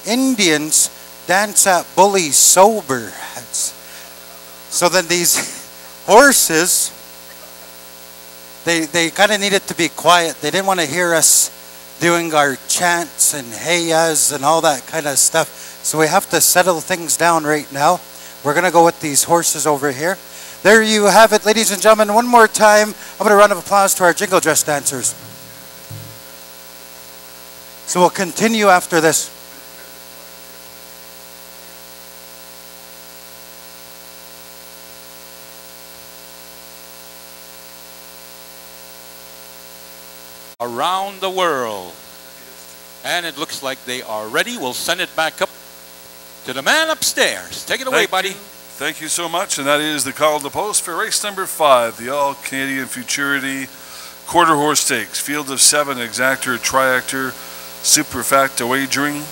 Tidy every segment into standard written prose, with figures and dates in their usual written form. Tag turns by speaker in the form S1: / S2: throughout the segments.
S1: Indians dance at bully sober. So then these horses, they kind of needed to be quiet. They didn't want to hear us doing our chants and heyas and all that kind of stuff. So we have to settle things down right now. We're going to go with these horses over here. There you have it, ladies and gentlemen. One more time, I'm going to round of applause to our jingle dress dancers. So we'll continue after this.
S2: Around the world. And it looks like they are ready. We'll send it back up to the man upstairs. Take it away, buddy.
S3: Thank you so much. And that is the call to post for race number 5, the All-Canadian Futurity Quarter Horse Stakes. Field of 7, exactor, triactor, superfacta wagering.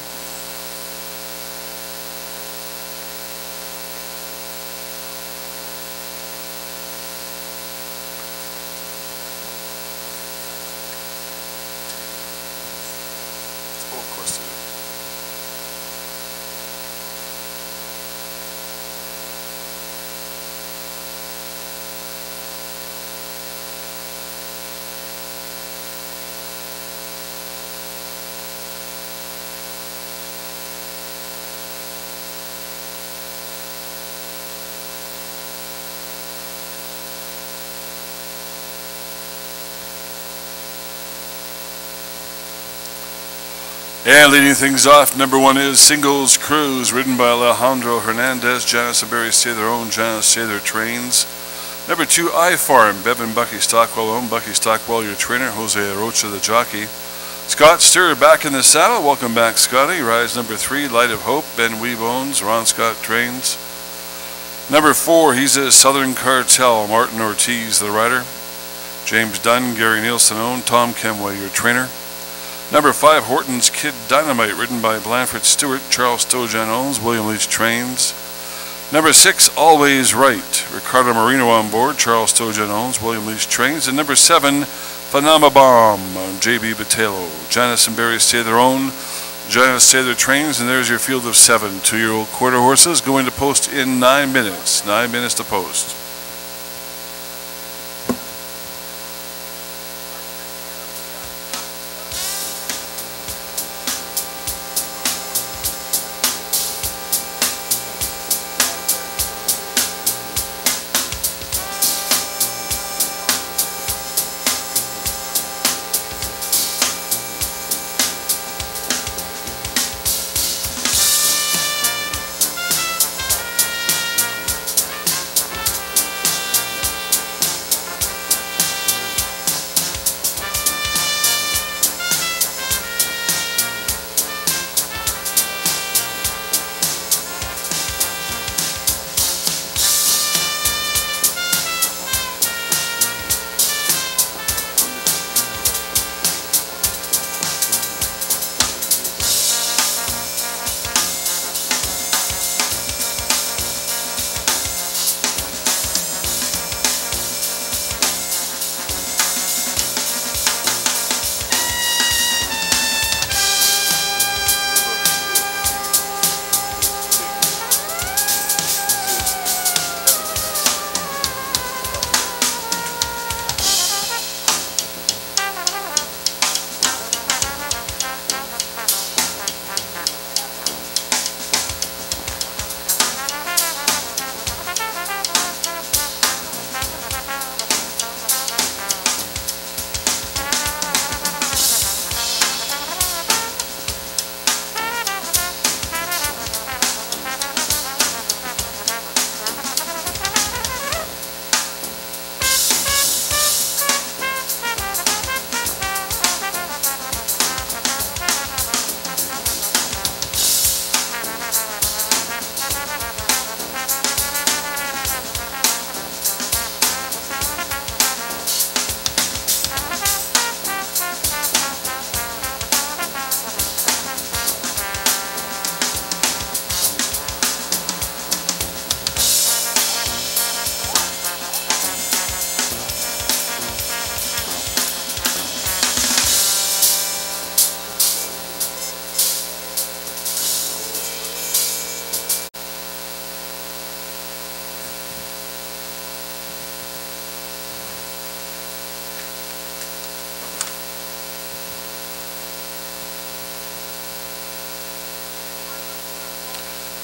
S3: And leading things off, number 1 is Singles Cruise, ridden by Alejandro Hernandez. Janice and Barry say their own, Janice say their trains. Number 2, I-Farm, Bevan Bucky Stockwell own, Bucky Stockwell your trainer, Jose Rocha the jockey. Scott Sturr back in the saddle, welcome back Scotty. Rise number 3, Light of Hope, Ben Weave owns, Ron Scott trains. Number 4, he's a Southern Cartel, Martin Ortiz the rider. James Dunn, Gary Nielsen owned, Tom Kenway your trainer. Number 5, Horton's Kid Dynamite, ridden by Blanford Stewart, Charles Stojan owns, William Leach trains. Number 6, Always Right, Ricardo Marino on board, Charles Stojan owns, William Leach trains. And number 7, Phenomena Bomb, J.B. Batelo. Janice and Barry say their own, Janice say their trains, and there's your field of 7 2-year-old quarter horses going to post in 9 minutes. 9 minutes to post.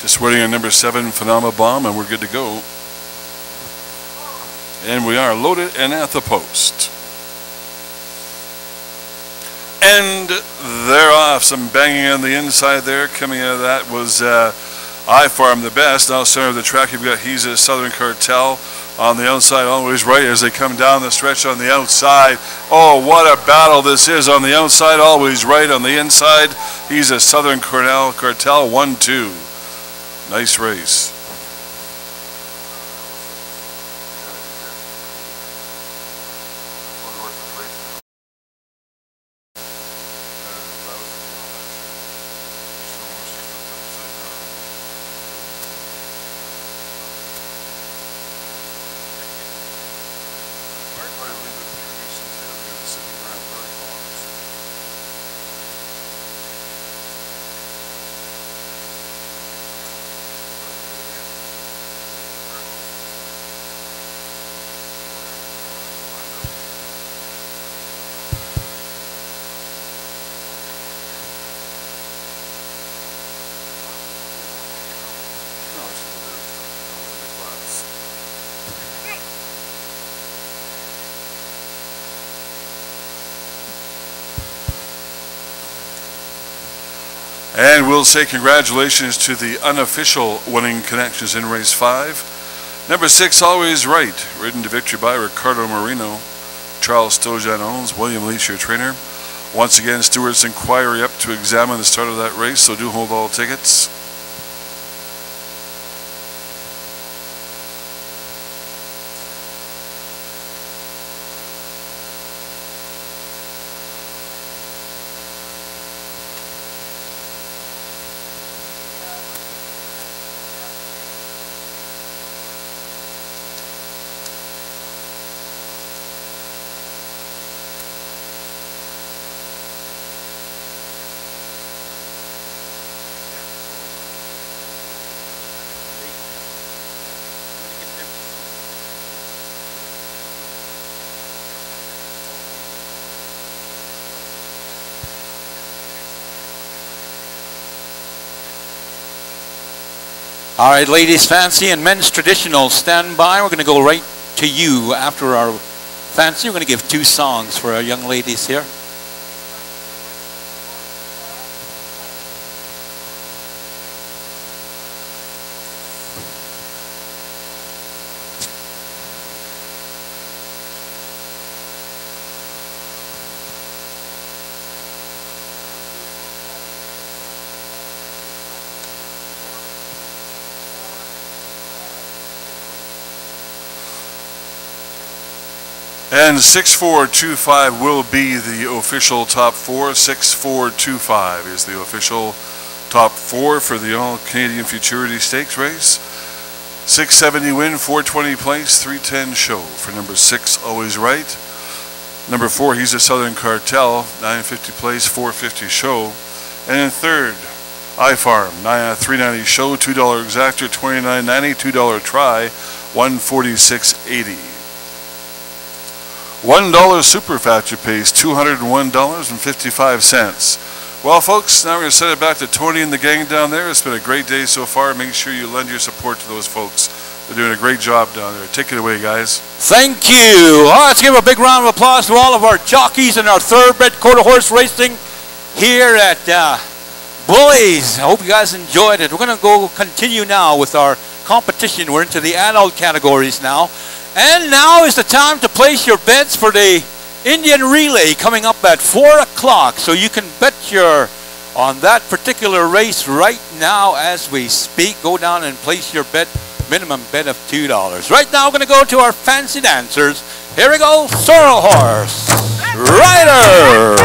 S3: Just waiting on number 7, Phenomena Bomb, and we're good to go. And we are loaded and at the post. And they're off. Some banging on the inside there. Coming out of that was I-Farm the best. Now center of the track, you've got He's a Southern Cartel on the outside, always right as they come down the stretch on the outside. Oh, what a battle this is on the outside, always right on the inside. He's a Southern Cartel, 1-2. Nice race. And we'll say congratulations to the unofficial winning connections in race 5. Number 6, Always Right, ridden to victory by Ricardo Marino. Charles Stojan owns, William Leach, your trainer. Once again, Stewart's inquiry up to examine the start of that race, so do hold all tickets.
S2: All right, ladies fancy and men's traditional, stand by. We're going to go right to you after our fancy. We're going to give 2 songs for our young ladies here.
S3: And 6425 will be the official top 4. 6425 is the official top 4 for the All-Canadian Futurity Stakes race. 670 win, 420 place, 310 show for number 6, Always Right. Number 4, He's a Southern Cartel, 950 place, 450 show. And in third, I-Farm, 390 show, $2 exactor, $29.90, $2 try, $146.80. $1 super factor pays $201.55. Well, folks, now we're going to send it back to Tony and the gang down there. It's been a great day so far. Make sure you lend your support to those folks. They're doing a great job down there. Take it away, guys.
S2: Thank you. All right, let's give a big round of applause to all of our jockeys and our thoroughbred quarter horse racing here at Bullies. I hope you guys enjoyed it. We're going to continue now with our competition. We're into the adult categories now. And now is the time to place your bets for the Indian Relay coming up at 4 o'clock. So you can bet on that particular race right now as we speak. Go down and place your bet, minimum bet of $2. Right now we're going to go to our fancy dancers. Here we go, Sorrel Horse Rider.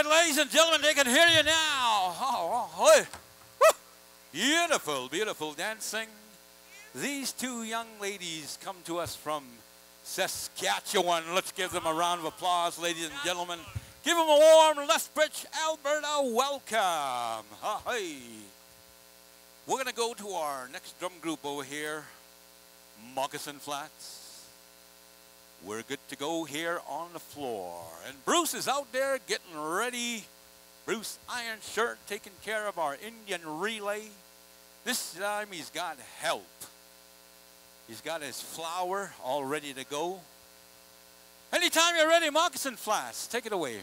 S2: it, ladies and gentlemen. They can hear you now. Oh. Beautiful, beautiful dancing. These two young ladies come to us from Saskatchewan. Let's give them a round of applause, ladies and gentlemen. Give them a warm Lethbridge, Alberta welcome. Hey. We're going to go to our next drum group over here, Moccasin Flats. We're good to go here on the floor. And Bruce is out there getting ready. Bruce Iron Shirt taking care of our Indian relay. This time he's got help. He's got his flour all ready to go. Anytime you're ready, Moccasin Flats, take it away.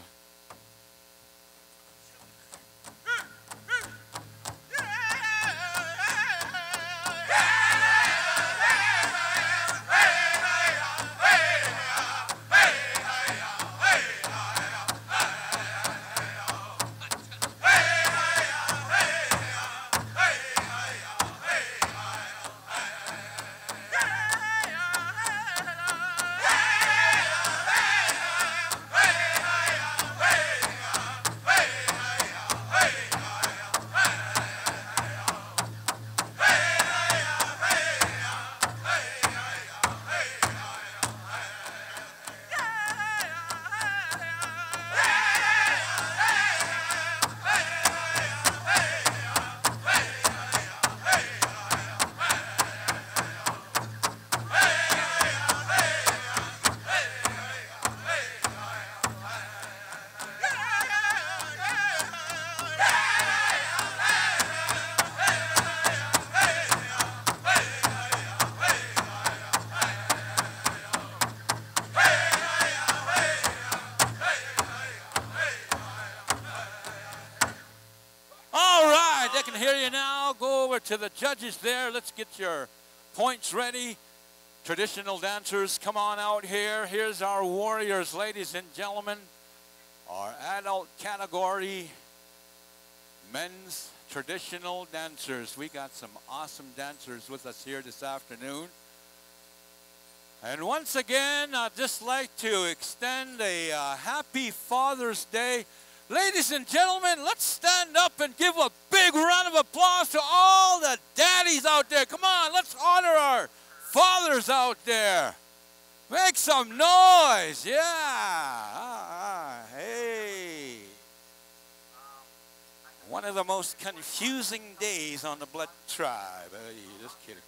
S2: To the judges there, let's get your points ready. Traditional dancers, come on out here. Here's our warriors, ladies and gentlemen. Our adult category, men's traditional dancers. We got some awesome dancers with us here this afternoon. And once again, I'd just like to extend a happy Father's Day. Ladies and gentlemen, let's stand up and give a big round of applause to all the daddies out there. Come on, let's honor our fathers out there. Make some noise. Yeah. Hey. One of the most confusing days on the Blood Tribe. Hey, just kidding.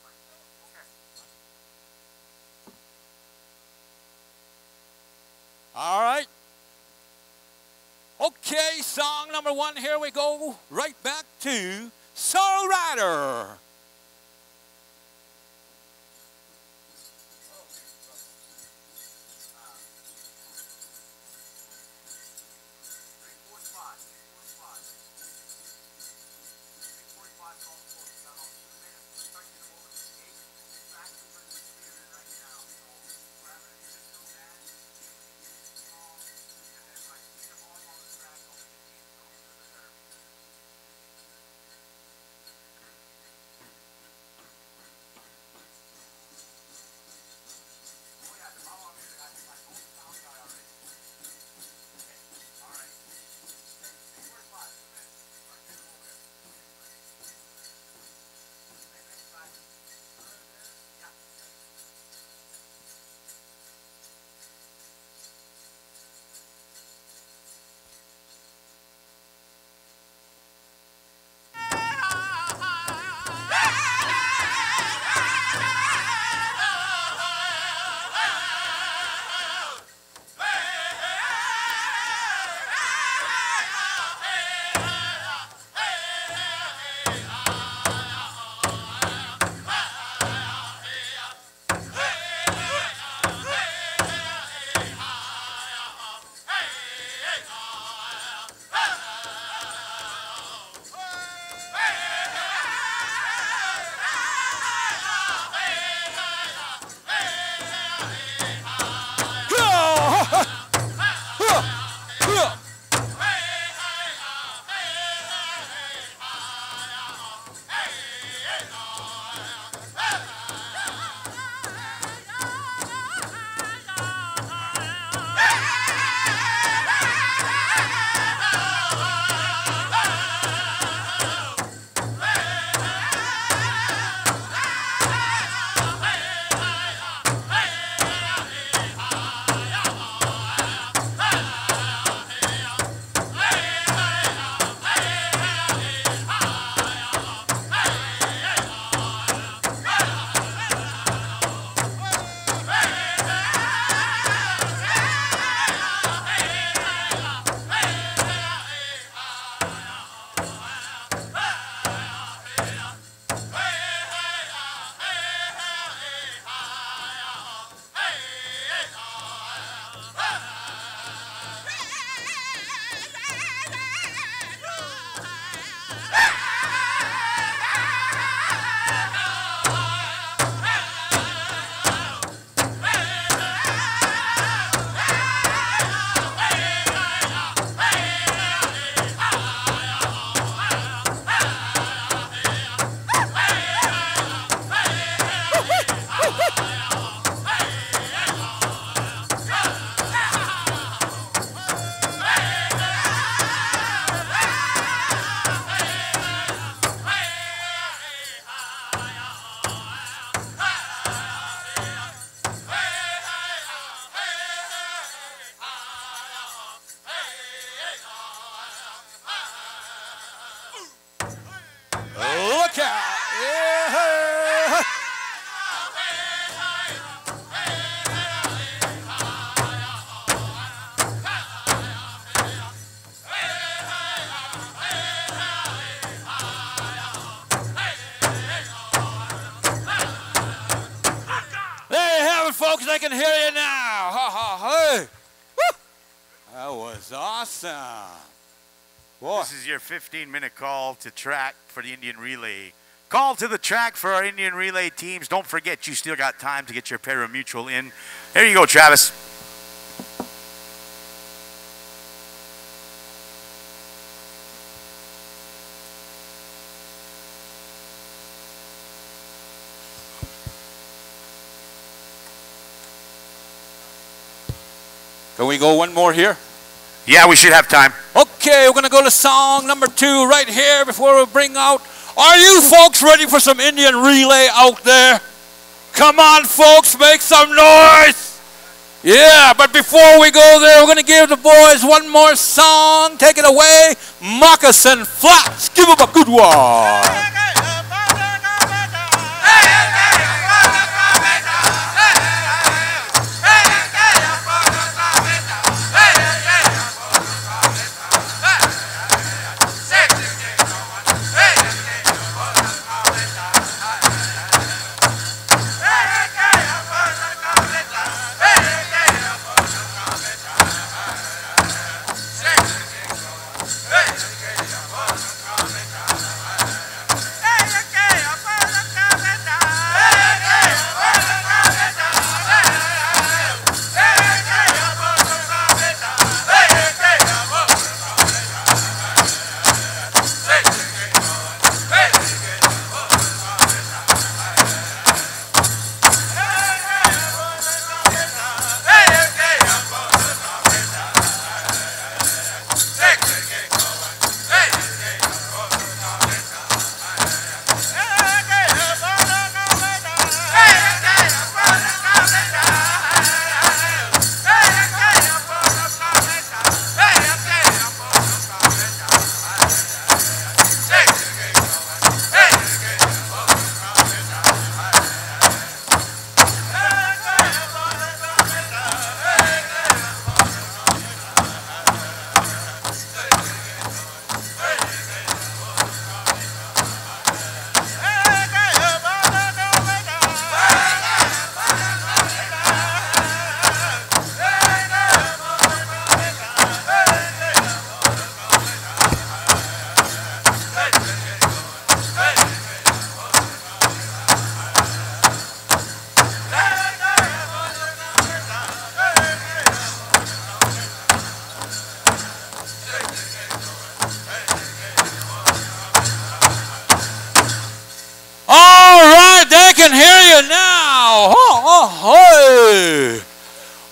S2: All right. Okay, song number 1, here we go. Right back to Sorrow Rider. can hear you now. Ha ha hey. Woo. That was awesome. Boy.
S4: This is your 15-minute call to track for the Indian Relay. Call to the track for our Indian Relay teams. Don't forget, you still got time to get your pari-mutuel in. There you go, Travis.
S2: Can we go one more here?
S4: Yeah, we should have time.
S2: Okay, we're going to go to song number 2 right here before we bring out. Are you folks ready for some Indian Relay out there? Come on, folks, make some noise. Yeah, but before we go there, we're going to give the boys one more song. Take it away, Moccasin Flats. Give them a good one. Can hear you now.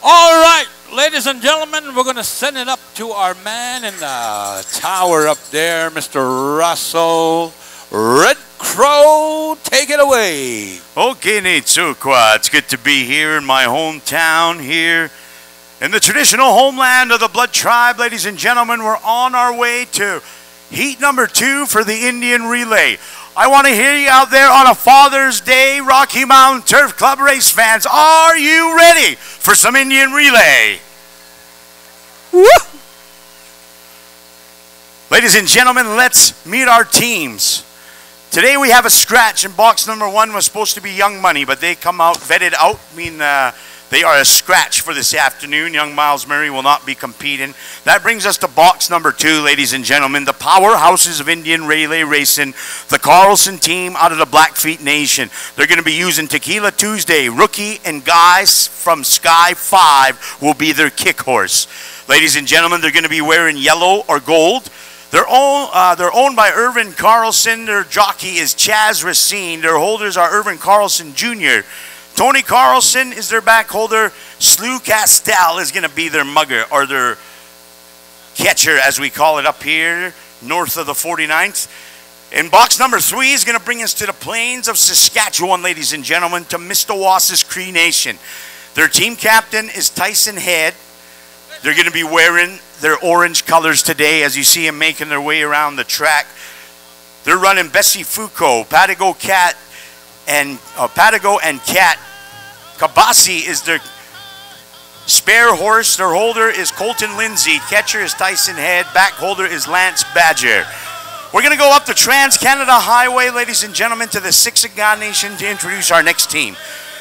S2: All right, ladies and gentlemen, we're going to send it up to our man in the tower up there, Mr. Russell. Red Crow, take it away.
S4: Okay, Nitsukwa, it's good to be here in my hometown here in the traditional homeland of the Blood Tribe. Ladies and gentlemen, we're on our way to heat number 2 for the Indian Relay. I want to hear you out there on a Father's Day, Rocky Mountain Turf Club race fans. Are you ready for some Indian Relay? Woo! Ladies and gentlemen, let's meet our teams. Today we have a scratch, and box number 1 was supposed to be Young Money, but they come out, vetted out, they are a scratch for this afternoon. Young Miles Murray will not be competing. That brings us to box number 2, ladies and gentlemen. The powerhouses of Indian Relay Racing, the Carlson team out of the Blackfeet Nation. They're going to be using Tequila Tuesday. Rookie and Guys from Sky 5 will be their kick horse. Ladies and gentlemen, they're going to be wearing yellow or gold. They're owned by Irvin Carlson. Their jockey is Chaz Racine. Their holders are Irvin Carlson Jr., Tony Carlson is their back holder. Slew Castell is going to be their mugger, or their catcher, as we call it up here, north of the 49th. And box number 3 is going to bring us to the plains of Saskatchewan, ladies and gentlemen, to Mr. Wass's Cree Nation. Their team captain is Tyson Head. They're going to be wearing their orange colors today, as you see them making their way around the track. They're running Bessie Foucault, Patago and Cat. Kabasi is their spare horse. Their holder is Colton Lindsay. Catcher is Tyson Head. Back holder is Lance Badger. We're going to go up the Trans-Canada Highway, ladies and gentlemen, to the Siksika Nation to introduce our next team.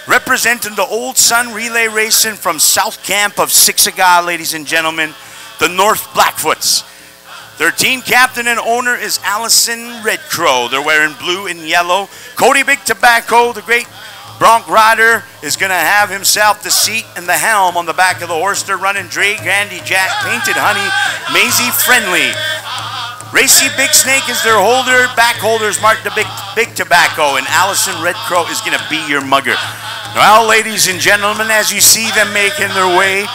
S4: representing the Old Sun Relay Racing from South Camp of Siksika, ladies and gentlemen, the North Blackfoots. Their team captain and owner is Allison Red Crow. They're wearing blue and yellow. Cody Big Tobacco, the great bronc rider, is going to have himself the seat and the helm on the back of the horse. They're running Dre, Grandy, Jack, Painted Honey, Maisie Friendly. Racy Big Snake is their holder. Back holders Mark the Big Tobacco, and Allison Red Crow is going to be your mugger. Well, ladies and gentlemen, as you see them making their way,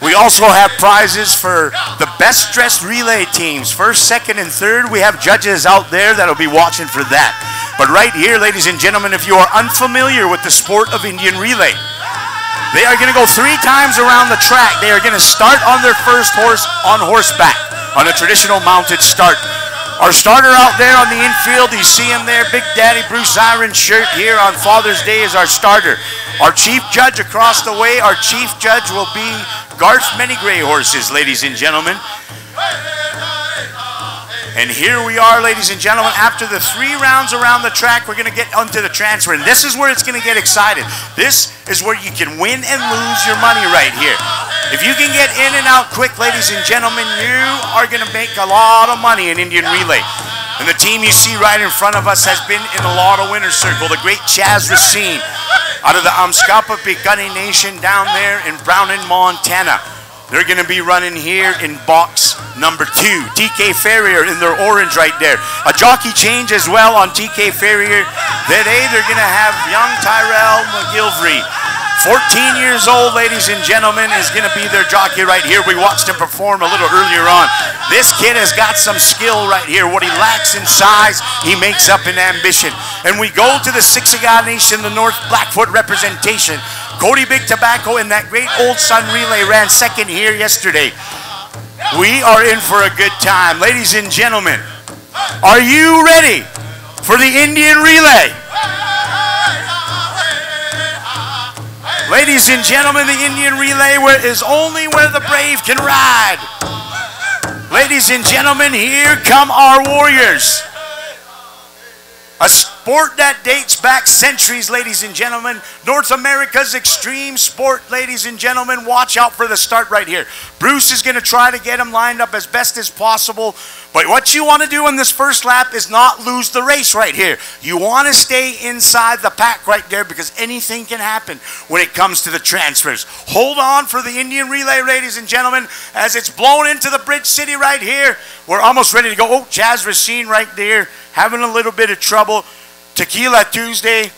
S4: we also have prizes for the best dressed relay teams. First, second, and third. We have judges out there that'll be watching for that. But right here, ladies and gentlemen, if you are unfamiliar with the sport of Indian relay, they are going to go 3 times around the track. They are going to start on their first horse on horseback on a traditional mounted start. Our starter out there on the infield, you see him there, Big Daddy Bruce Iron shirt here on Father's Day is our starter. Our chief judge across the way, our chief judge will be Garth Many Gray Horses, ladies and gentlemen. And here we are, ladies and gentlemen. After the 3 rounds around the track, we're going to get onto the transfer. And this is where it's going to get excited. This is where you can win and lose your money right here. If you can get in and out quick, ladies and gentlemen, you are going to make a lot of money in Indian relay. And the team you see right in front of us has been in the Lotto Winner's Circle, the great Chaz Racine out of the Amskapa Piikani Nation down there in Browning, Montana. They're going to be running here in box number 2. TK Farrier in their orange right there. A jockey change as well on TK Farrier. Today they're going to have young Tyrell McGilvery. 14 years old, ladies and gentlemen, is going to be their jockey right here. We watched him perform a little earlier on. This kid has got some skill right here. What he lacks in size, he makes up in ambition. And we go to the Siksika Nation, the North Blackfoot representation. Cody Big Tobacco and that great Old Sun Relay ran second here yesterday. We are in for a good time. Ladies and gentlemen, are you ready for the Indian Relay? Ladies and gentlemen, the Indian Relay is only where the brave can ride. Ladies and gentlemen, here come our warriors. A sport that dates back centuries, ladies and gentlemen. North America's extreme sport, ladies and gentlemen. Watch out for the start right here. Bruce is going to try to get him lined up as best as possible. But what you want to do in this first lap is not lose the race right here. You want to stay inside the pack right there because anything can happen when it comes to the transfers. Hold on for the Indian Relay, ladies and gentlemen, as it's blown into the Bridge City right here. We're almost ready to go. Oh, Chaz Racine right there having a little bit of trouble. Tequila Tuesday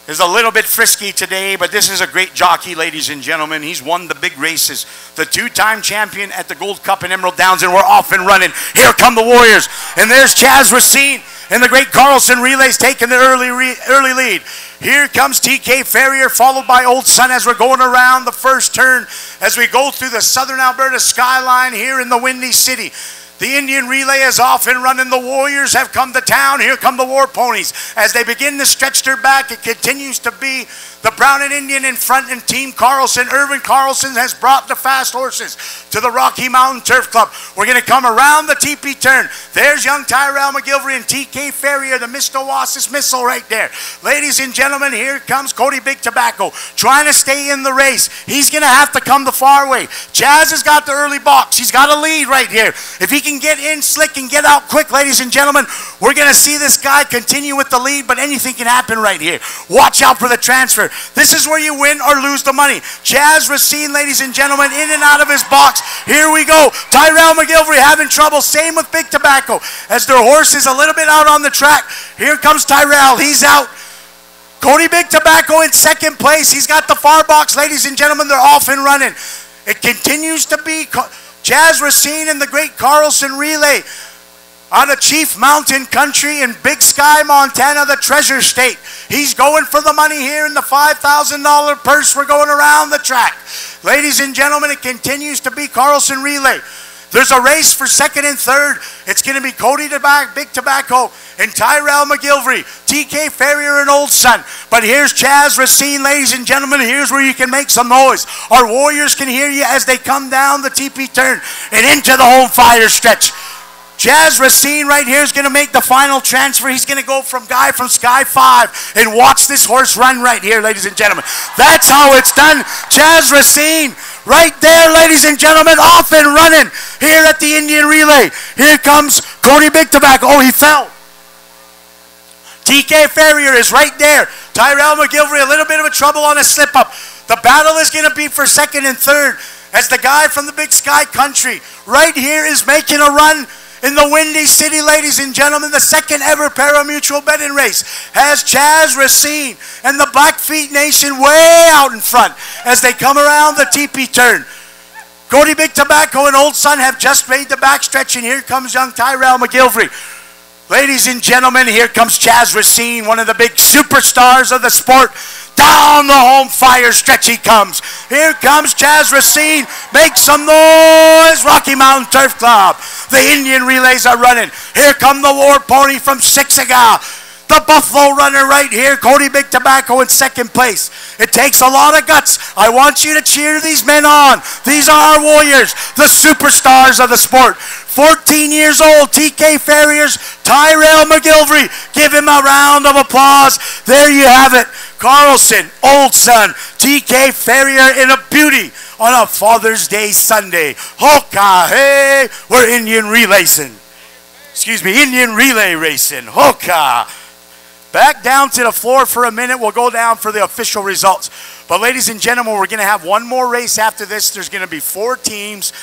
S4: is a little bit frisky today, but this is a great jockey, ladies and gentlemen. He's won the big races. The 2-time champion at the Gold Cup in Emerald Downs, and we're off and running. Here come the Warriors, and there's Chaz Racine, and the great Carlson Relays taking the early lead. Here comes TK Farrier, followed by Old Sun as we're going around the first turn, as we go through the southern Alberta skyline here in the Windy City. The Indian Relay is off and running. The Warriors have come to town. Here come the War Ponies. As they begin to stretch their back, it continues to be the Brown and Indian in front and Team Carlson. Irvin Carlson has brought the fast horses to the Rocky Mountain Turf Club. We're going to come around the teepee turn. There's young Tyrell McGilvery and TK Farrier, the Mr. Wasis missile right there. Ladies and gentlemen, here comes Cody Big Tobacco trying to stay in the race. He's going to have to come the far way. Chaz has got the early box. He's got a lead right here. If he can get in slick and get out quick, ladies and gentlemen, we're going to see this guy continue with the lead, but anything can happen right here. Watch out for the transfer. This is where you win or lose the money. Chaz Racine, ladies and gentlemen, in and out of his box. Here we go. Tyrell McGilvery having trouble. Same with Big Tobacco as their horse is a little bit out on the track. Here comes Tyrell. He's out. Cody Big Tobacco in second place. He's got the far box. Ladies and gentlemen, they're off and running. It continues to be Chaz Racine and the great Carlson Relay out of Chief Mountain Country in Big Sky, Montana, the Treasure State. He's going for the money here in the $5,000 purse. We're going around the track. Ladies and gentlemen, it continues to be Carlson Relay. There's a race for second and third. It's going to be Cody Big Tobacco and Tyrell McGilvery, TK Farrier and Old Sun. But here's Chaz Racine, ladies and gentlemen. Here's where you can make some noise. Our Warriors can hear you as they come down the teepee turn and into the home fire stretch. Jazz Racine right here is going to make the final transfer. He's going to go from Sky 5 and watch this horse run right here, ladies and gentlemen. That's how it's done. Jazz Racine right there, ladies and gentlemen, off and running here at the Indian Relay. Here comes Cody Big Tobacco. Oh, he fell. TK Farrier is right there. Tyrell McGilvery, a little bit of a trouble on a slip-up. The battle is going to be for second and third as the guy from the Big Sky Country right here is making a run in the Windy City, ladies and gentlemen. The second ever pari-mutuel betting race has Jazz Racine and the Blackfeet Nation way out in front as they come around the teepee turn. Cody Big Tobacco and Old Son have just made the backstretch, and here comes young Tyrell McGilvery. Ladies and gentlemen, here comes Jazz Racine, one of the big superstars of the sport. Down the home fire stretch he comes. Here comes Jazz Racine. Make some noise, Rocky Mountain Turf Club. The Indian Relays are running. Here come the War Pony from Siksika. The Buffalo Runner right here, Cody Big Tobacco in second place. It takes a lot of guts. I want you to cheer these men on. These are our warriors, the superstars of the sport. 14 years old, TK Farriers, Tyrell McGilvery. Give him a round of applause. There you have it. Carlson, Old Son, TK Farrier in a beauty on a Father's Day Sunday. Hoka, hey, we're Indian Relacing. Excuse me, Indian Relay Racing. Hoka. Back down to the floor for a minute. We'll go down for the official results. But ladies and gentlemen, we're going to have one more race after this. There's going to be 4 teams.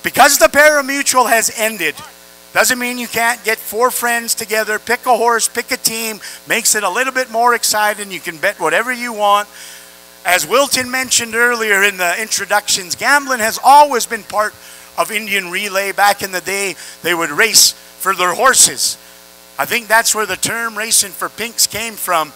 S4: Because the pari-mutuel has ended, doesn't mean you can't get 4 friends together, pick a horse, pick a team, makes it a little bit more exciting. You can bet whatever you want. As Wilton mentioned earlier in the introductions, gambling has always been part of Indian Relay. Back in the day, they would race for their horses. I think that's where the term racing for pinks came from.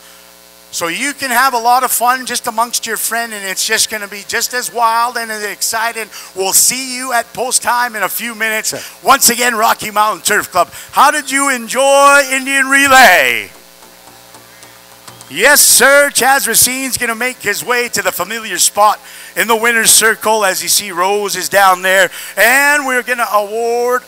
S4: So you can have a lot of fun just amongst your friend, and it's just going to be just as wild and as exciting. We'll see you at post time in a few minutes. Sure. Once again, Rocky Mountain Turf Club. How did you enjoy Indian Relay? Yes, sir. Jazz Racine's going to make his way to the familiar spot in the winner's circle. As you see, Rose is down there. And we're going to award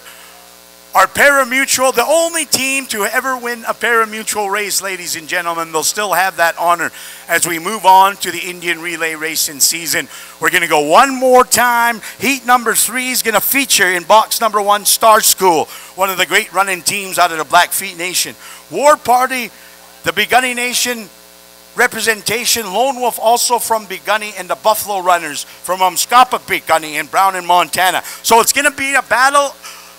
S4: our pari-mutuel, the only team to ever win a pari-mutuel race, ladies and gentlemen. They'll still have that honor as we move on to the Indian Relay racing season. We're going to go one more time. Heat number 3 is going to feature in box number 1, Star School, one of the great running teams out of the Blackfeet Nation. War Party, the Begunny Nation representation. Lone Wolf also from Begunny, and the Buffalo Runners from Umskapa Begunny in Brown in Montana. So it's going to be a battle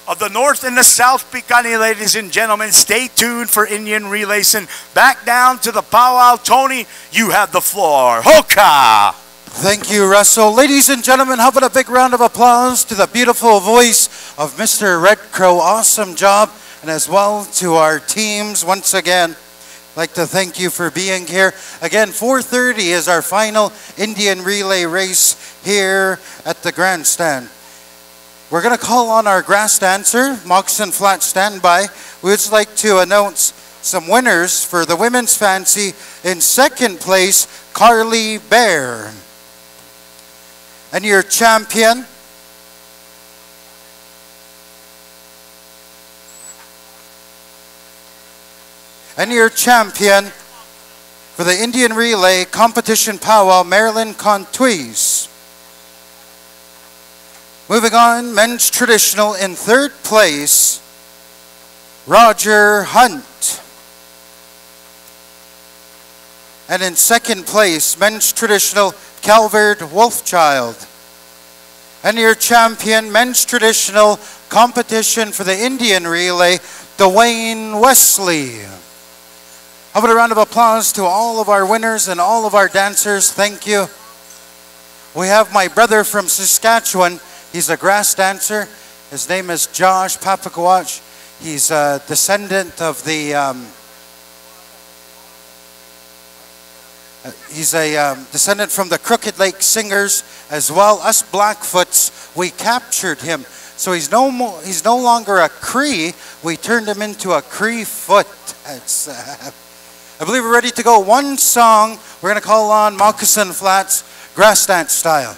S4: of the North and the South Begunny, ladies and gentlemen. Stay tuned for Indian Relacing. Back down to the powwow. Tony, you have the floor. Hoka!
S1: Thank you, Russell. Ladies and gentlemen, how about a big round of applause to the beautiful voice of Mr. Red Crow. Awesome job. And as well to our teams once again. I'd like to thank you for being here. Again, 4:30 is our final Indian Relay race here at the grandstand. We're going to call on our grass dancer, Moccasin Flat standby. We would like to announce some winners for the women's fancy. In second place, Carly Bear. And your champion, for the Indian Relay Competition Powwow, Marilyn Contuise. Moving on, men's traditional in third place, Roger Hunt. And in second place, men's traditional, Calvert Wolfchild. And your champion, men's traditional competition for the Indian Relay, Dwayne Wesley. How about a round of applause to all of our winners and all of our dancers? Thank you. We have my brother from Saskatchewan. He's a grass dancer. His name is Josh Papakwach. He's a descendant of the, descendant from the Crooked Lake Singers as well. Us Blackfoots, we captured him. So he's no longer a Cree. We turned him into a Cree foot. I believe we're ready to go. One song. We're going to call on Moccasin Flats, grass dance style.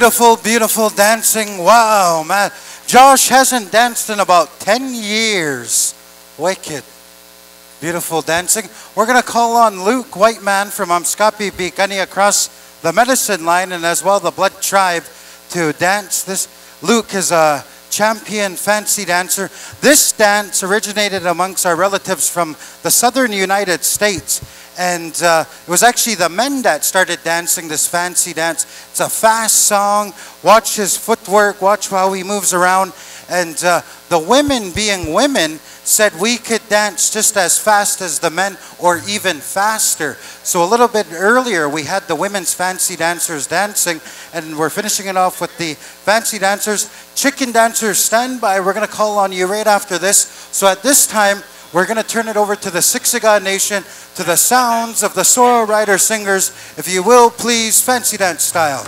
S1: Beautiful, beautiful dancing. Wow, man. Josh hasn't danced in about 10 years. Wicked. Beautiful dancing. We're going to call on Luke Whiteman from Amskapi Bikani across the medicine line and as well the blood tribe to dance this. Luke is a champion fancy dancer. This dance originated amongst our relatives from the southern United States. And it was actually the men that started dancing this fancy dance. It's a fast song. Watch his footwork. Watch how he moves around. And the women, being women, said we could dance just as fast as the men or even faster. So a little bit earlier, we had the women's fancy dancers dancing. And we're finishing it off with the fancy dancers. Chicken dancers, stand by. We're going to call on you right after this. So at this time, we're going to turn it over to the Siksiga Nation, to the sounds of the Sorrow Rider singers. If you will, please, fancy dance style.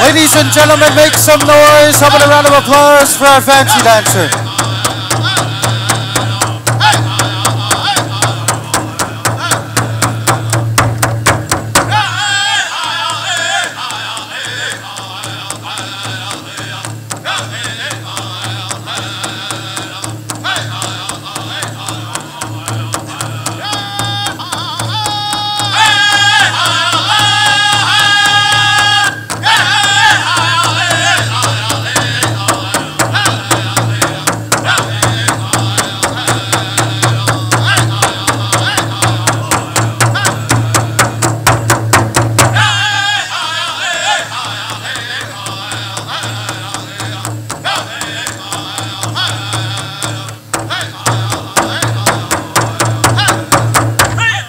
S1: Ladies and gentlemen, make some noise. How about a round of applause for our fancy dancer?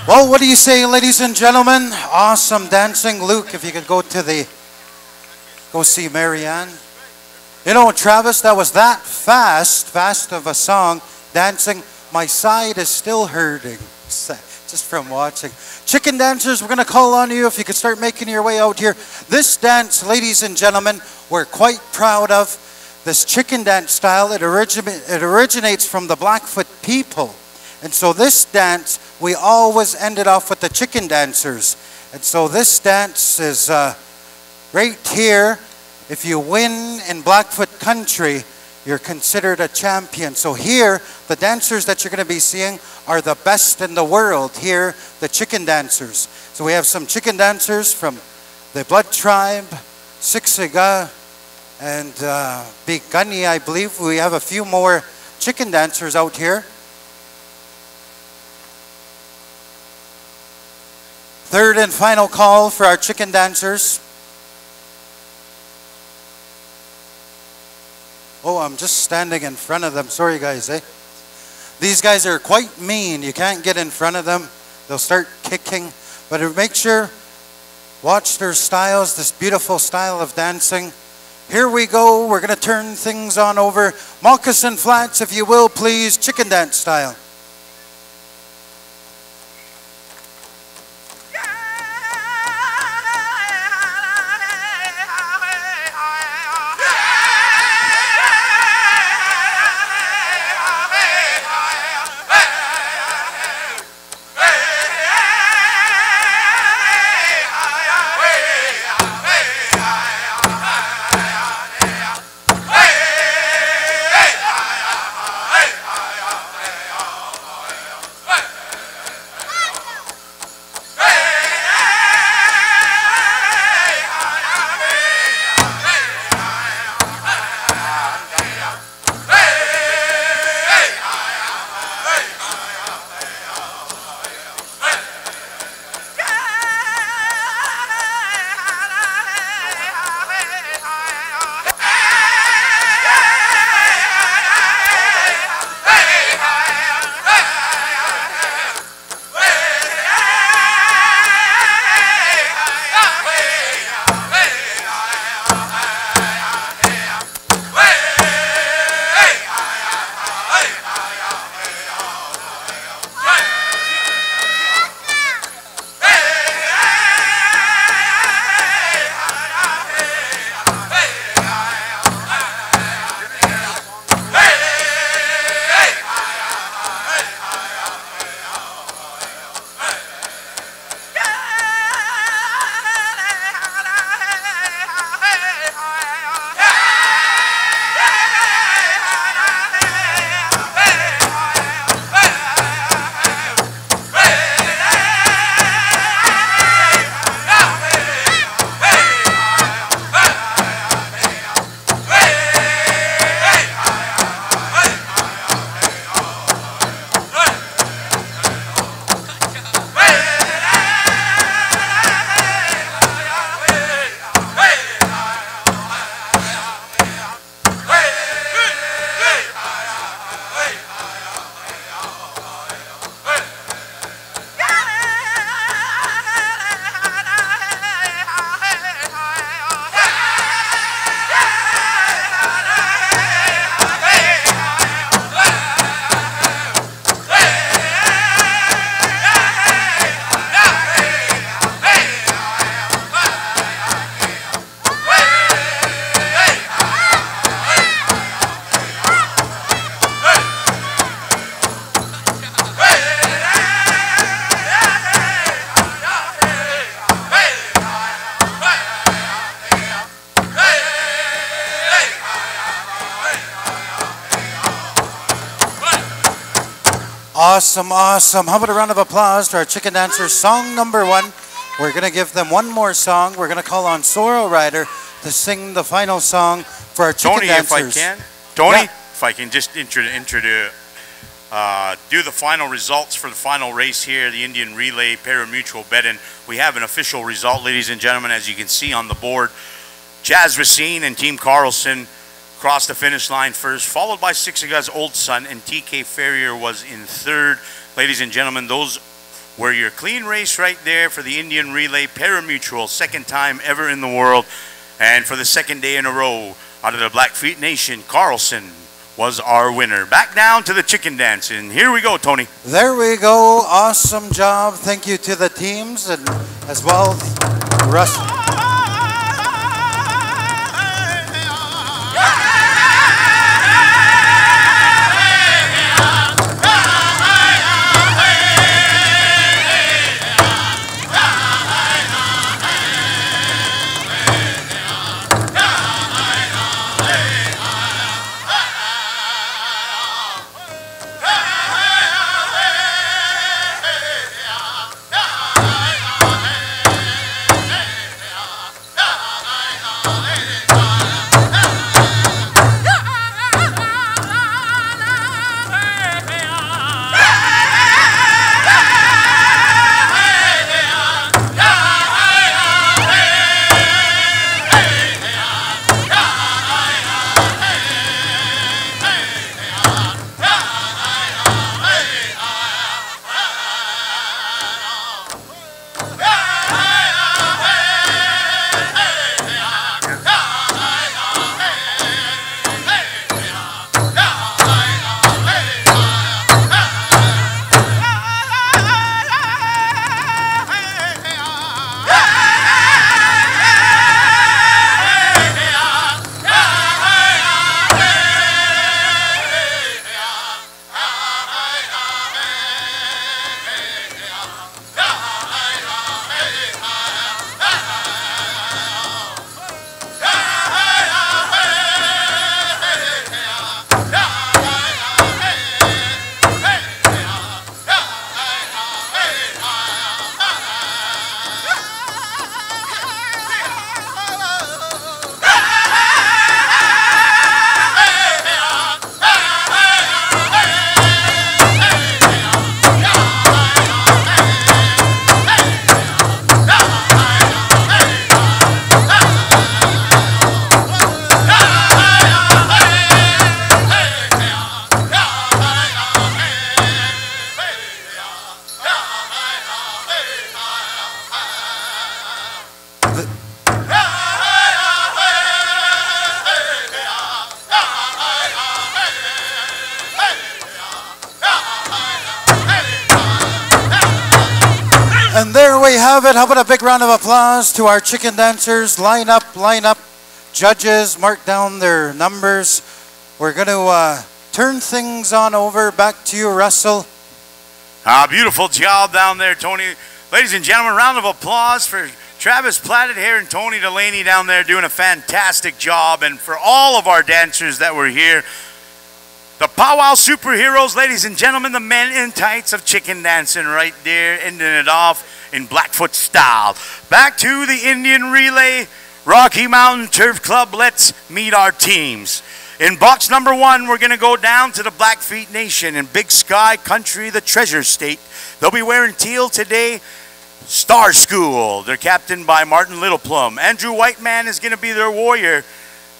S1: Well, what do you say, ladies and gentlemen? Awesome dancing. Luke, if you could go see Marianne. You know, Travis, that was that fast of a song, dancing. My side is still hurting, just from watching. Chicken dancers, we're going to call on you if you could start making your way out here. This dance, ladies and gentlemen, we're quite proud of. This chicken dance style, it originates from the Blackfoot people. And so this dance, we always ended off with the chicken dancers. And so this dance is right here. If you win in Blackfoot country, you're considered a champion. So here, the dancers that you're going to be seeing are the best in the world. Here, the chicken dancers. So we have some chicken dancers from the Blood Tribe, Siksiga, and Bikani, I believe. We have a few more chicken dancers out here. Third and final call for our chicken dancers. Oh, I'm just standing in front of them. Sorry, guys, eh? These guys are quite mean. You can't get in front of them. They'll start kicking. But make sure, watch their styles, this beautiful style of dancing. Here we go. We're going to turn things on over. Moccasin flats, if you will, please. Chicken dance style. Awesome, awesome. How about a round of applause to our chicken dancers? Song number 1. We're going to give them one more song. We're going to call on Sorrel Rider to sing the final song for our chicken dancers.
S4: Tony, if I can. Tony, if I can just do the final results for the final race here, the Indian Relay Parimutuel Bet-In. We have an official result, ladies and gentlemen, as you can see on the board. Jazz Racine and Team Carlson crossed the finish line first, followed by Sixaga's Old Son, and TK Farrier was in third. Ladies and gentlemen, those were your clean race right there for the Indian Relay Parimutuel, second time ever in the world. And for the second day in a row, out of the Blackfeet Nation, Carlson was our winner. Back down to the chicken dance, and here we go, Tony.
S1: There we go. Awesome job. Thank you to the teams, and as well, Russ. And there we have it. How about a big round of applause to our chicken dancers? Line up, line up. Judges, mark down their numbers. We're going to turn things on over. Back to you, Russell.
S4: Beautiful job down there, Tony. Ladies and gentlemen, round of applause for Travis Platted here and Tony Delaney down there doing a fantastic job. And for all of our dancers that were here, the powwow superheroes, ladies and gentlemen, the men in tights of chicken dancing right there, ending it off in Blackfoot style. Back to the Indian Relay Rocky Mountain Turf Club. Let's meet our teams. In box number 1, we're going to go down to the Blackfeet Nation in Big Sky Country, the Treasure State. They'll be wearing teal today. Star School. They're captained by Martin Littleplum. Andrew Whiteman is going to be their warrior.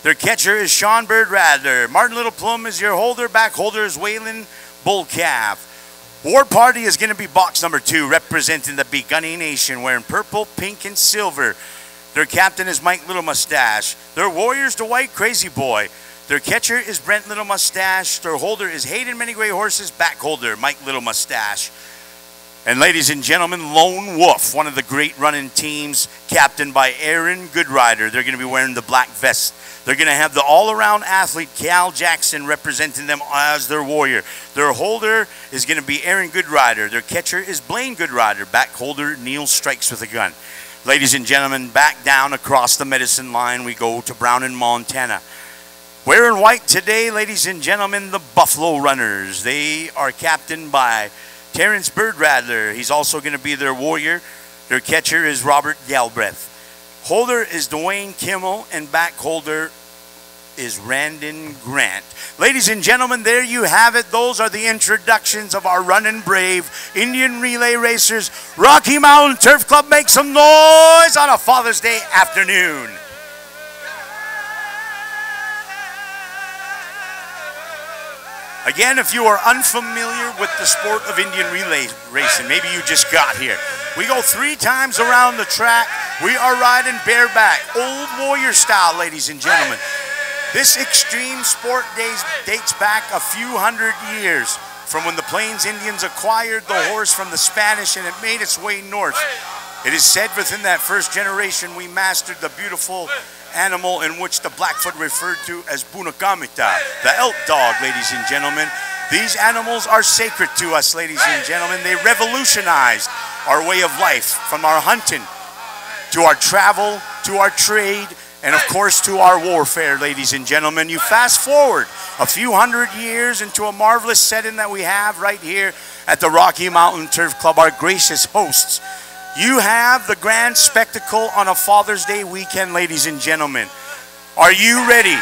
S4: Their catcher is Sean Bird Radler. Martin Littleplum is your holder. Back holder is Waylon Bullcalf. Ward Party is going to be box number 2, representing the Begunny Nation, wearing purple, pink, and silver. Their captain is Mike Little Mustache. Their warriors, the White Crazy Boy. Their catcher is Brent Little Mustache. Their holder is Hayden Many Gray Horses. Back holder, Mike Little Mustache. And ladies and gentlemen, Lone Wolf, one of the great running teams, captained by Aaron Goodrider. They're going to be wearing the black vest. They're going to have the all-around athlete, Cal Jackson, representing them as their warrior. Their holder is going to be Aaron Goodrider. Their catcher is Blaine Goodrider. Back holder, Neil Strikes with a Gun. Ladies and gentlemen, back down across the medicine line, we go to Brownon, Montana. Wearing white today, ladies and gentlemen, the Buffalo Runners. They are captained by Terrence Birdradler. He's also going to be their warrior. Their catcher is Robert Galbraith. Holder is Dwayne Kimmel, and back holder is Randon Grant. Ladies and gentlemen, there you have it. Those are the introductions of our running brave Indian relay racers. Rocky Mountain Turf Club, make some noise on a Father's Day afternoon. Again, if you are unfamiliar with the sport of Indian relay racing, maybe you just got here. We go 3 times around the track. We are riding bareback, old warrior style, ladies and gentlemen. This extreme sport dates back a few hundred years from when the Plains Indians acquired the horse from the Spanish and it made its way north. It is said within that first generation we mastered the beautiful animal in which the Blackfoot referred to as Bunakamita, the elk dog, ladies and gentlemen. These animals are sacred to us, ladies and gentlemen. They revolutionized our way of life, from our hunting to our travel to our trade, and of course to our warfare, ladies and gentlemen. You fast forward a few hundred years into a marvelous setting that we have right here at the Rocky Mountain Turf Club, our gracious hosts. You have the grand spectacle on a Father's Day weekend, ladies and gentlemen. Are you ready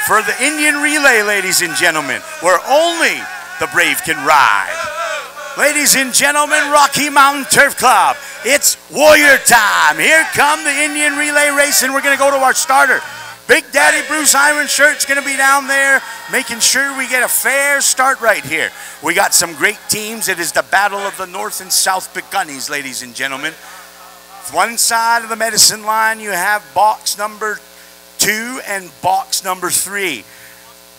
S4: for the Indian relay, ladies and gentlemen, where only the brave can ride? Ladies and gentlemen, Rocky Mountain Turf Club, it's warrior time. Here come the Indian relay racing. We're going to go to our starter. Big Daddy Bruce Ironshirt's going to be down there making sure we get a fair start right here. We got some great teams. It is the battle of the North and South Picunnies, ladies and gentlemen. One side of the medicine line, you have box number 2 and box number 3.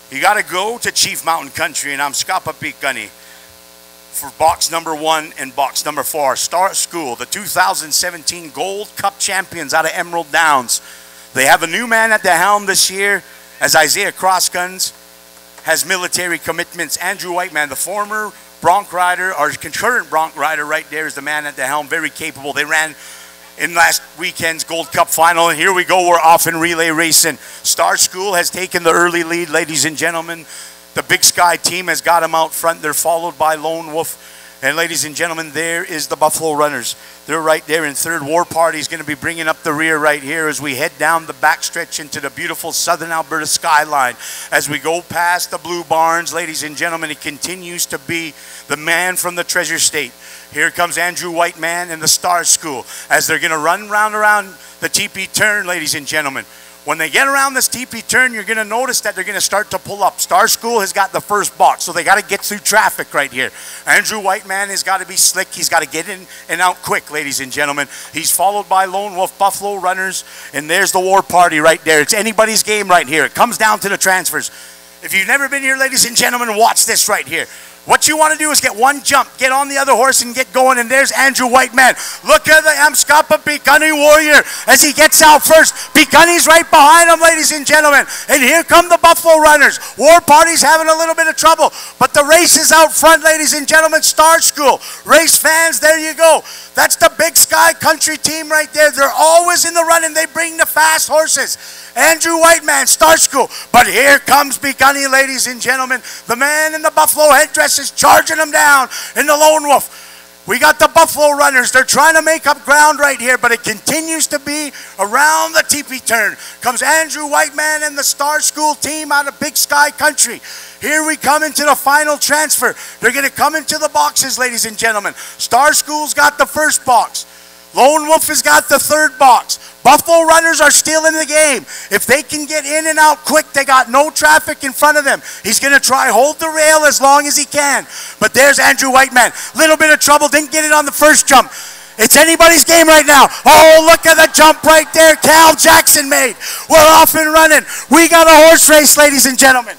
S4: You got to go to Chief Mountain Country, and I'm Scapa Picunni for box number 1 and box number 4. Star School, the 2017 Gold Cup champions out of Emerald Downs. They have a new man at the helm this year, as Isaiah Crossguns has military commitments. Andrew Whiteman, the former bronc rider, or concurrent bronc rider right there, is the man at the helm, very capable. They ran in last weekend's Gold Cup final, and here we go, we're off in relay racing. Star School has taken the early lead, ladies and gentlemen. The Big Sky team has got them out front. They're followed by Lone Wolf. And ladies and gentlemen, there is the Buffalo Runners. They're right there in third. War Party is going to be bringing up the rear right here as we head down the backstretch into the beautiful southern Alberta skyline. As we go past the Blue Barns, ladies and gentlemen, it continues to be the man from the Treasure State. Here comes Andrew Whiteman and the Star School as they're going to run round around the teepee turn, ladies and gentlemen. When they get around this teepee turn, you're going to notice that they're going to start to pull up. Star School has got the first box, so they got to get through traffic right here. Andrew Whiteman has got to be slick. He's got to get in and out quick, ladies and gentlemen. He's followed by Lone Wolf, Buffalo Runners, and there's the War Party right there. It's anybody's game right here. It comes down to the transfers. If you've never been here, ladies and gentlemen, watch this right here. What you want to do is get one jump, get on the other horse and get going, and there's Andrew Whiteman. Look at the Amskapa Picunni warrior as he gets out first. Picunni's right behind him, ladies and gentlemen. And here come the Buffalo Runners. War Party's having a little bit of trouble, but the race is out front, ladies and gentlemen. Star School, race fans, there you go. That's the Big Sky Country team right there. They're always in the running. They bring the fast horses. Andrew Whiteman, Star School. But here comes Picunni, ladies and gentlemen. The man in the buffalo headdress is charging him down in the Lone Wolf. We got the Buffalo Runners. They're trying to make up ground right here, but it continues to be around the teepee turn. Comes Andrew Whiteman and the Star School team out of Big Sky Country. Here we come into the final transfer. They're going to come into the boxes, ladies and gentlemen. Star School's got the first box. Lone Wolf has got the third box. Buffalo Runners are still in the game. If they can get in and out quick, they got no traffic in front of them. He's going to try hold the rail as long as he can. But there's Andrew Whiteman. Little bit of trouble, didn't get it on the first jump. It's anybody's game right now. Oh, look at the jump right there Cal Jackson made. We're off and running. We got a horse race, ladies and gentlemen.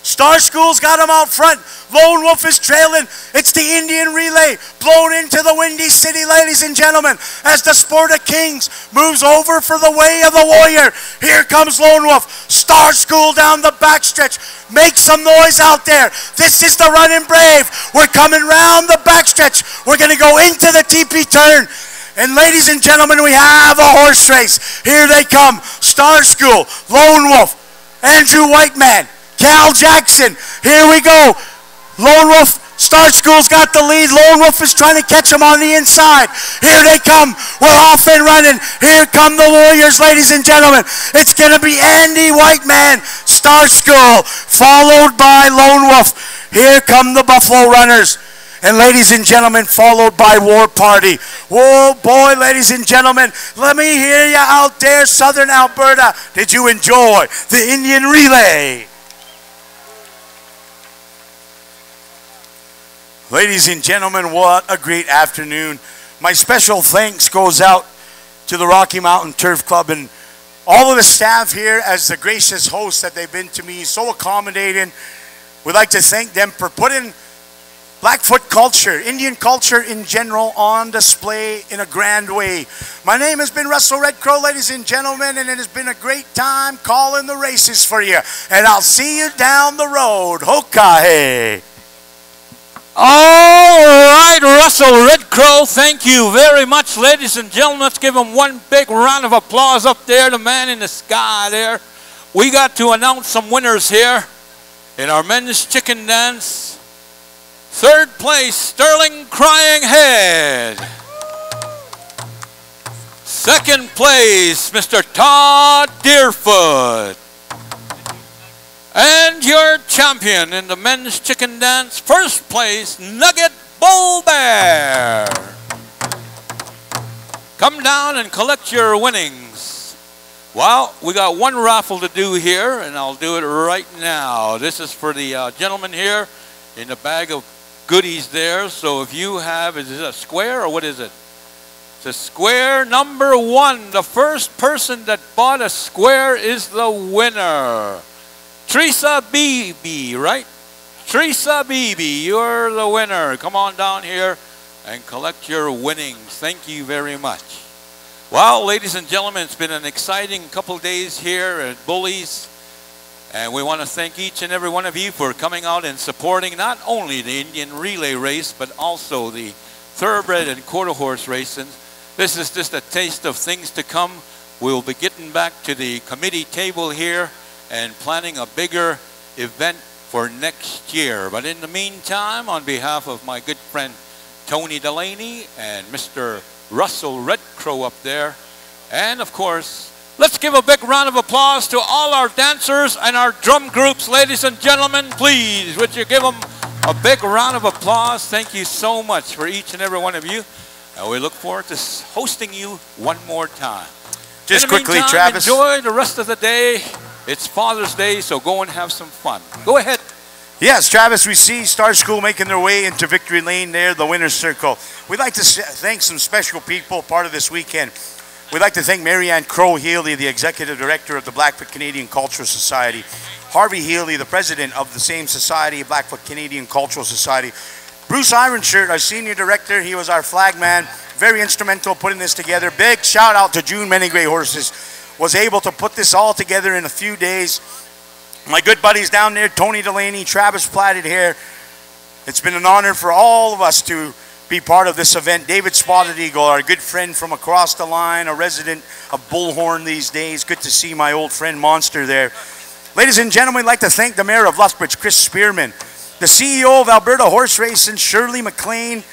S4: Star School's got him out front. Lone Wolf is trailing. It's the Indian relay blown into the Windy City, ladies and gentlemen, as the Sport of Kings moves over for the way of the warrior. Here comes Lone Wolf. Star School down the backstretch. Make some noise out there. This is the Running Brave. We're coming round the backstretch. We're going to go into the teepee turn. And ladies and gentlemen, we have a horse race. Here they come. Star School, Lone Wolf, Andrew Whiteman, Cal Jackson. Here we go. Lone Wolf, Star School's got the lead. Lone Wolf is trying to catch him on the inside. Here they come. We're off and running. Here come the Warriors, ladies and gentlemen. It's going to be Andy Whiteman, Star School, followed by Lone Wolf. Here come the Buffalo Runners. And ladies and gentlemen, followed by War Party. Whoa, boy, ladies and gentlemen, let me hear you out there, Southern Alberta. Did you enjoy the Indian Relay? Ladies and gentlemen, what a great afternoon. My special thanks goes out to the Rocky Mountain Turf Club and all of the staff here as the gracious hosts that they've been to me, so accommodating. We'd like to thank them for putting Blackfoot culture, Indian culture in general, on display in a grand way. My name has been Russell Red Crow, ladies and gentlemen, and it has been a great time calling the races for you. And I'll see you down the road. Hokahe.
S2: All right, Russell Red Crow, thank you very much, ladies and gentlemen. Let's give him one big round of applause up there, the man in the sky there. We got to announce some winners here in our men's chicken dance. Third place, Sterling Crying Head. Second place, Mr. Todd Deerfoot. And your champion in the men's chicken dance, first place, Nugget Bull Bear. Come down and collect your winnings. Well, we got one raffle to do here, and I'll do it right now. This is for the gentleman here in the bag of goodies there. So if you have, is it a square or what is it? It's a square number 1. The first person that bought a square is the winner. Teresa Beebe, right? Teresa Beebe, you're the winner. Come on down here and collect your winnings. Thank you very much. Well, ladies and gentlemen, it's been an exciting couple days here at Bullies. And we want to thank each and every one of you for coming out and supporting not only the Indian Relay race, but also the Thoroughbred and Quarter Horse racing. This is just a taste of things to come. We'll be getting back to the committee table here and planning a bigger event for next year. But in the meantime, on behalf of my good friend Tony Delaney and Mr. Russell Red Crow up there, and of course, let's give a big round of applause to all our dancers and our drum groups, ladies and gentlemen. Please, would you give them a big round of applause? Thank you so much for each and every one of you. And we look forward to hosting you one more time.
S4: Just quickly,
S2: meantime,
S4: Travis.
S2: Enjoy the rest of the day. It's Father's Day, so go and have some fun. Go ahead.
S4: Yes, Travis, we see Star School making their way into Victory Lane there, the winner's circle. We'd like to thank some special people part of this weekend. We'd like to thank Marianne Crow Healy, the Executive Director of the Blackfoot Canadian Cultural Society. Harvey Healy, the President of the same society, Blackfoot Canadian Cultural Society. Bruce Ironshirt, our Senior Director, he was our flag man. Very instrumental putting this together. Big shout out to June Many Grey Horses. Was able to put this all together in a few days. My good buddies down there, Tony Delaney, Travis Platted here. It's been an honor for all of us to be part of this event. David Spotted Eagle, our good friend from across the line, a resident of Bullhorn these days. Good to see my old friend Monster there. Ladies and gentlemen, I'd like to thank the Mayor of Lethbridge, Chris Spearman, the CEO of Alberta Horse Racing, Shirley McLean,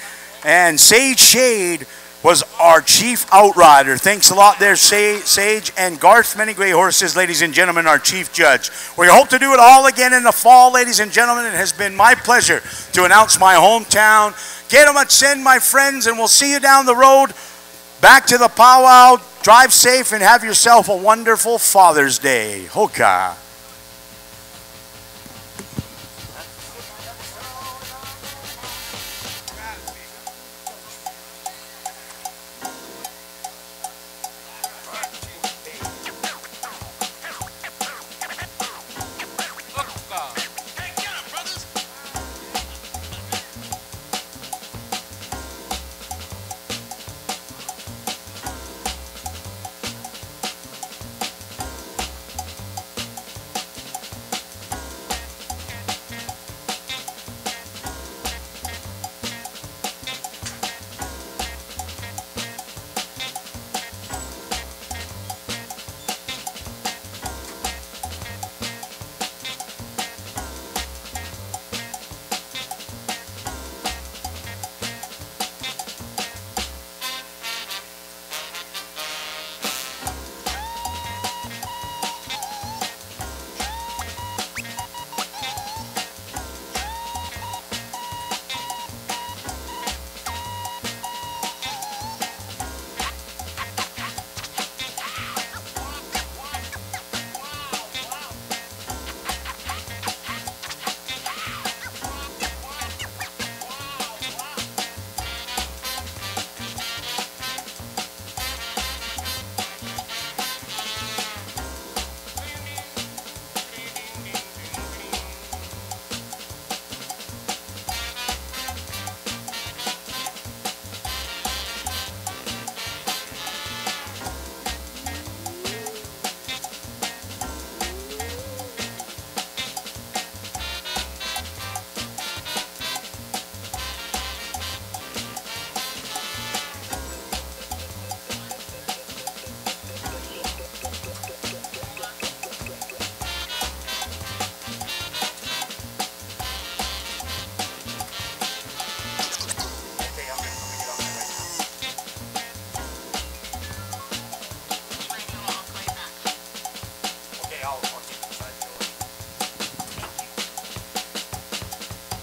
S4: and Sage Shade was our chief outrider. Thanks a lot there, Sage, and Garth Many Grey Horses, ladies and gentlemen, our chief judge. We hope to do it all again in the fall, ladies and gentlemen. It has been my pleasure to announce my hometown. Get them a send, my friends, and we'll see you down the road. Back to the powwow. Drive safe and have yourself a wonderful Father's Day. Hoka.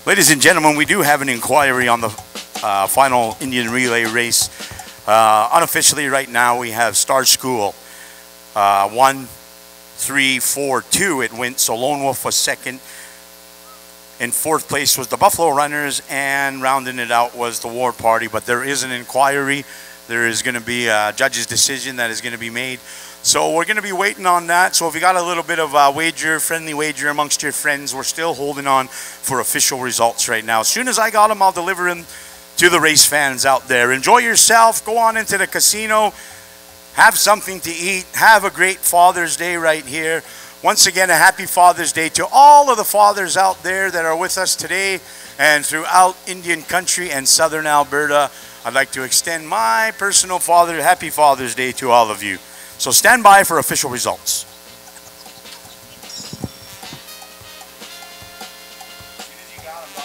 S4: Ladies and gentlemen, we do have an inquiry on the final Indian relay race. Unofficially right now we have Star School 1, 3, 4, 2 it went, so Lone Wolf was second. In fourth place was the Buffalo Runners, and rounding it out was the War Party. But there is an inquiry. There is going to be a judge's decision that is going to be made. So we're going to be waiting on that. So if you got a little bit of a wager, friendly wager amongst your friends, we're still holding on for official results right now. As soon as I got them, I'll deliver them to the race fans out there. Enjoy yourself. Go on into the casino. Have something to eat. Have a great Father's Day right here. Once again, a happy Father's Day to all of the fathers out there that are with us today and throughout Indian country and southern Alberta. I'd like to extend my personal happy Father's Day to all of you. So stand by for official results. As soon as you got them,